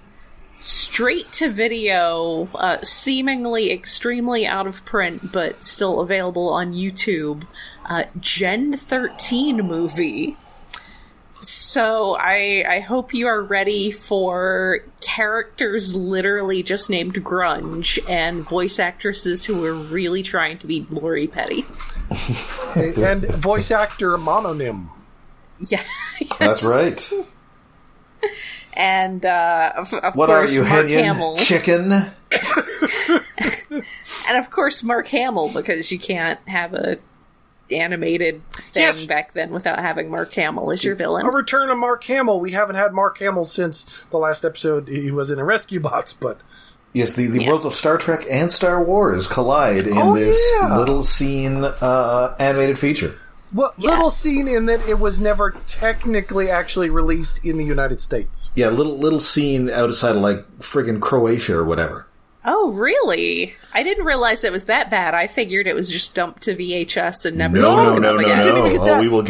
S2: straight-to-video, seemingly extremely out of print, but still available on YouTube, Gen 13 movie. So I hope you are ready for characters literally just named Grunge and voice actresses who are really trying to be Lori Petty.
S3: And voice actor Mononym.
S2: Yeah. Yes.
S1: That's right.
S2: And, of
S1: what
S2: course,
S1: are you,
S2: Mark
S1: Henyon?
S2: Hamill.
S1: Chicken?
S2: And, of course, Mark Hamill, because you can't have a animated thing back then without having Mark Hamill as your villain.
S3: A return of Mark Hamill. We haven't had Mark Hamill since the last episode he was in a Rescue Bots, but...
S1: Yes, the worlds of Star Trek and Star Wars collide in this little scene animated feature.
S3: Well, little scene in that it was never technically actually released in the United States.
S1: Yeah, little scene outside of, like, friggin' Croatia or whatever.
S2: Oh, really? I didn't realize it was that bad. I figured it was just dumped to VHS and never
S1: No.
S2: spoken of again.
S1: Oh, we will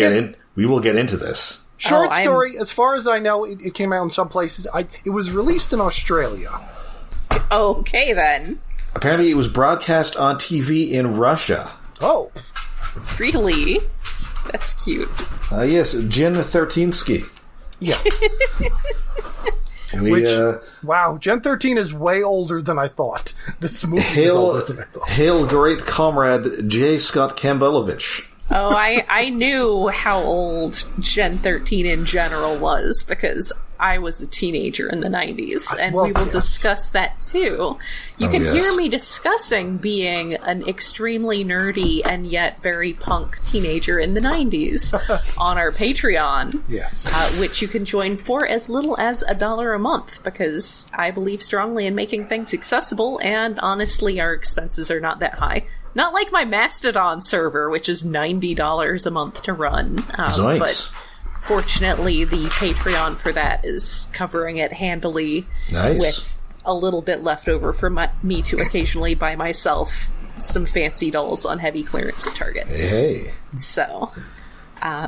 S1: get into this.
S3: Short story, as far as I know, it came out in some places. It was released in Australia.
S2: Okay, then.
S1: Apparently it was broadcast on TV in Russia.
S3: Oh.
S2: Really? That's cute.
S1: Yes, Gen 13ski.
S3: Yeah. Wow, Gen 13 is way older than I thought. This movie is older than I thought.
S1: Hail great comrade J. Scott Campbellovich.
S2: Oh, I knew how old Gen 13 in general was, because I was a teenager in the 90s, and we will discuss that too. You can hear me discussing being an extremely nerdy and yet very punk teenager in the 90s on our Patreon.
S3: Yes.
S2: Which you can join for as little as $1 a month, because I believe strongly in making things accessible, and honestly our expenses are not that high. Not like my Mastodon server, which is $90 a month to run. But fortunately, the Patreon for that is covering it handily, with a little bit left over for me to occasionally buy myself some fancy dolls on heavy clearance at Target.
S1: Hey.
S2: So,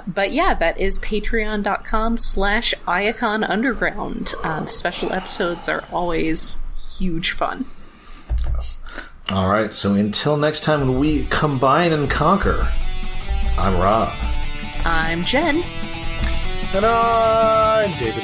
S2: but yeah, that is patreon.com/iaconunderground. The special episodes are always huge fun.
S1: All right, so until next time when we combine and conquer, I'm Rob.
S2: I'm Jen.
S3: And I'm David.